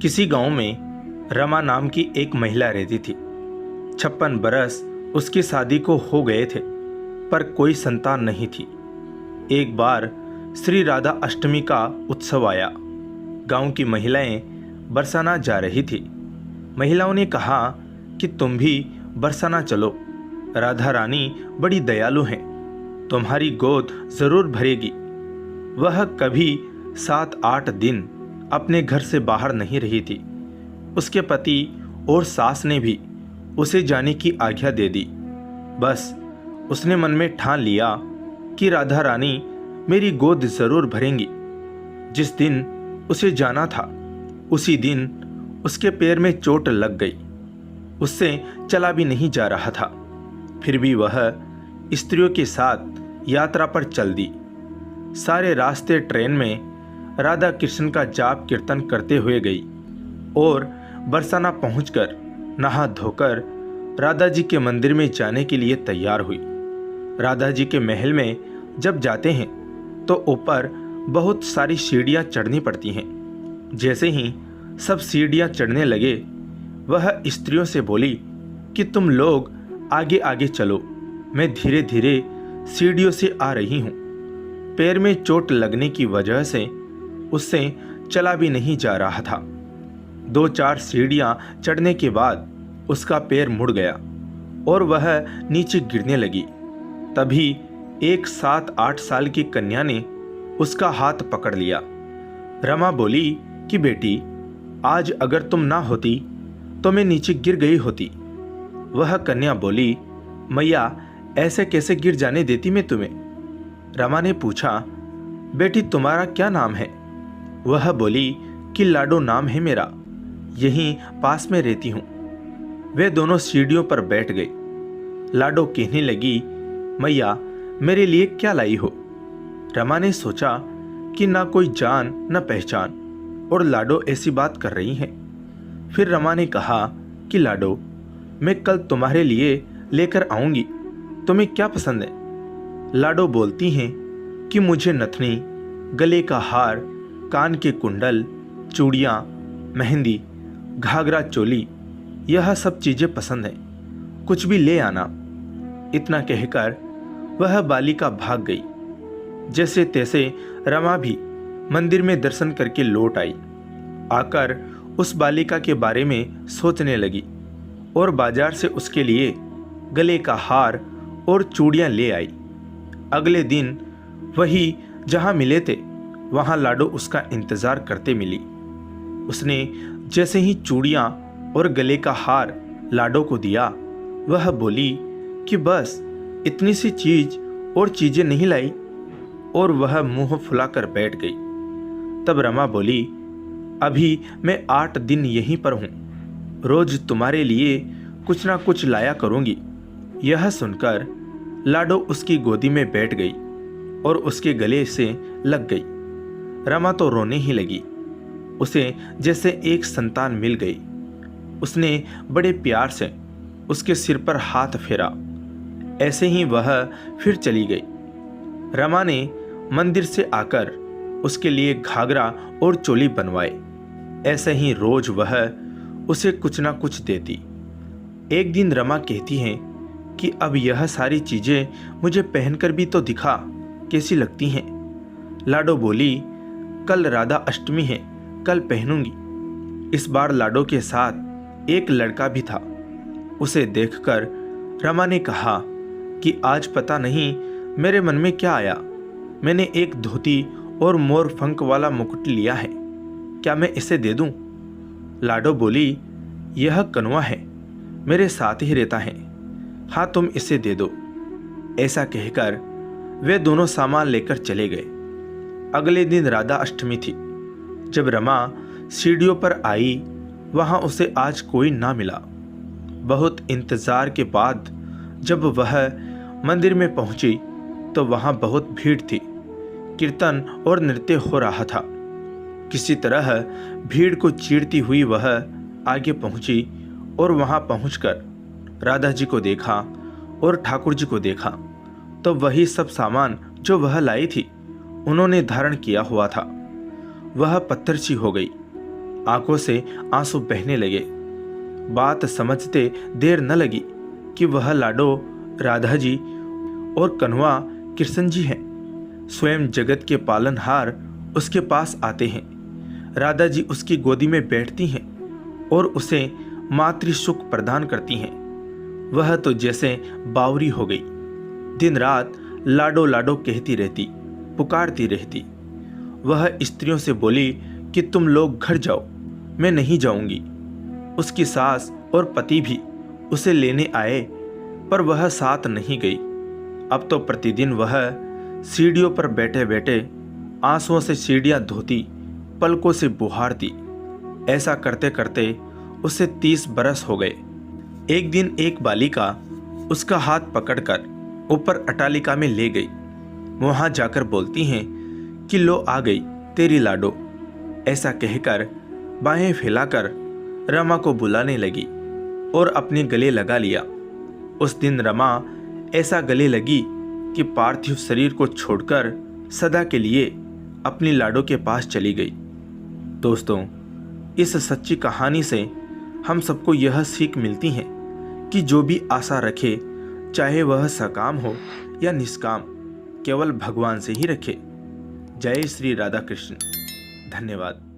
किसी गांव में रमा नाम की एक महिला रहती थी। 56 बरस उसकी शादी को हो गए थे, पर कोई संतान नहीं थी। एक बार श्री राधा अष्टमी का उत्सव आया। गांव की महिलाएं बरसाना जा रही थी। महिलाओं ने कहा कि तुम भी बरसाना चलो, राधा रानी बड़ी दयालु हैं, तुम्हारी गोद जरूर भरेगी। वह कभी 7-8 दिन अपने घर से बाहर नहीं रही थी। उसके पति और सास ने भी उसे जाने की आज्ञा दे दी। बस उसने मन में ठान लिया कि राधा रानी मेरी गोद जरूर भरेंगी। जिस दिन उसे जाना था उसी दिन उसके पैर में चोट लग गई। उससे चला भी नहीं जा रहा था। फिर भी वह स्त्रियों के साथ यात्रा पर चल दी। सारे रास्ते ट्रेन में राधा कृष्ण का जाप कीर्तन करते हुए गई और बरसाना पहुंचकर नहा धोकर राधा जी के मंदिर में जाने के लिए तैयार हुई। राधा जी के महल में जब जाते हैं तो ऊपर बहुत सारी सीढ़ियां चढ़नी पड़ती हैं। जैसे ही सब सीढ़ियां चढ़ने लगे, वह स्त्रियों से बोली कि तुम लोग आगे आगे चलो, मैं धीरे धीरे सीढ़ियों से आ रही हूँ। पैर में चोट लगने की वजह से उससे चला भी नहीं जा रहा था। 2-4 सीढ़ियां चढ़ने के बाद उसका पैर मुड़ गया और वह नीचे गिरने लगी। तभी एक 7-8 साल की कन्या ने उसका हाथ पकड़ लिया। रमा बोली कि बेटी, आज अगर तुम ना होती तो मैं नीचे गिर गई होती। वह कन्या बोली, मैया ऐसे कैसे गिर जाने देती मैं तुम्हें। रमा ने पूछा, बेटी तुम्हारा क्या नाम है। वह बोली कि लाडो नाम है मेरा, यहीं पास में रहती हूँ। वे दोनों सीढ़ियों पर बैठ गई। लाडो कहने लगी, मैया मेरे लिए क्या लाई हो। रमा ने सोचा कि ना कोई जान न पहचान और लाडो ऐसी बात कर रही है। फिर रमा ने कहा कि लाडो, मैं कल तुम्हारे लिए लेकर आऊंगी, तुम्हें क्या पसंद है। लाडो बोलती हैं कि मुझे नथनी, गले का हार, कान के कुंडल, चूड़ियाँ, मेहंदी, घाघरा चोली, यह सब चीज़ें पसंद हैं, कुछ भी ले आना। इतना कहकर वह बालिका भाग गई। जैसे तैसे रमा भी मंदिर में दर्शन करके लौट आई। आकर उस बालिका के बारे में सोचने लगी और बाजार से उसके लिए गले का हार और चूड़ियाँ ले आई। अगले दिन वही जहाँ मिले थे वहाँ लाडो उसका इंतजार करते मिली। उसने जैसे ही चूड़ियाँ और गले का हार लाडो को दिया, वह बोली कि बस इतनी सी चीज और चीजें नहीं लाई, और वह मुंह फुलाकर बैठ गई। तब रमा बोली, अभी मैं 8 दिन यहीं पर हूँ, रोज तुम्हारे लिए कुछ ना कुछ लाया करूँगी। यह सुनकर लाडो उसकी गोदी में बैठ गई और उसके गले से लग गई। रमा तो रोने ही लगी। उसे जैसे एक संतान मिल गई। उसने बड़े प्यार से उसके सिर पर हाथ फेरा। ऐसे ही वह फिर चली गई। रमा ने मंदिर से आकर उसके लिए घाघरा और चोली बनवाए। ऐसे ही रोज वह उसे कुछ ना कुछ देती। एक दिन रमा कहती है कि अब यह सारी चीजें मुझे पहनकर भी तो दिखा, कैसी लगती हैं। लाडो बोली, कल राधा अष्टमी है, कल पहनूंगी। इस बार लाडो के साथ एक लड़का भी था। उसे देखकर रमा ने कहा कि आज पता नहीं मेरे मन में क्या आया, मैंने एक धोती और मोर पंख वाला मुकुट लिया है, क्या मैं इसे दे दूं। लाडो बोली, यह कनवा है, मेरे साथ ही रहता है, हाँ तुम इसे दे दो। ऐसा कहकर वे दोनों सामान लेकर चले गए। अगले दिन राधा अष्टमी थी। जब रमा सीढ़ियों पर आई, वहां उसे आज कोई ना मिला। बहुत इंतजार के बाद जब वह मंदिर में पहुंची तो वहां बहुत भीड़ थी। कीर्तन और नृत्य हो रहा था। किसी तरह भीड़ को चीरती हुई वह आगे पहुंची और वहां पहुंचकर राधा जी को देखा और ठाकुर जी को देखा तो वही सब सामान जो वह लाई थी उन्होंने धारण किया हुआ था। वह पत्थर सी हो गई। आंखों से आंसू बहने लगे। बात समझते देर न लगी कि वह लाडो राधा जी और कन्हवा कृष्ण जी हैं। स्वयं जगत के पालनहार उसके पास आते हैं। राधा जी उसकी गोदी में बैठती हैं और उसे मातृ सुख प्रदान करती हैं। वह तो जैसे बावरी हो गई, दिन रात लाडो लाडो कहती रहती, पुकारती रहती। वह स्त्रियों से बोली कि तुम लोग घर जाओ, मैं नहीं जाऊंगी। उसकी सास और पति भी उसे लेने आए, पर वह साथ नहीं गई। अब तो प्रतिदिन वह सीढ़ियों पर बैठे बैठे आंसुओं से सीढ़ियां धोती, पलकों से बुहारती। ऐसा करते करते उसे 30 बरस हो गए। एक दिन एक बालिका उसका हाथ पकड़कर ऊपर अटालिका में ले गई। वहां जाकर बोलती हैं कि लो आ गई तेरी लाडो। ऐसा कहकर बाहें फैलाकर रमा को बुलाने लगी और अपने गले लगा लिया। उस दिन रमा ऐसा गले लगी कि पार्थिव शरीर को छोड़कर सदा के लिए अपनी लाडो के पास चली गई। दोस्तों, इस सच्ची कहानी से हम सबको यह सीख मिलती है कि जो भी आशा रखे, चाहे वह सकाम हो या निष्काम, केवल भगवान से ही रखे। जय श्री राधा कृष्ण। धन्यवाद।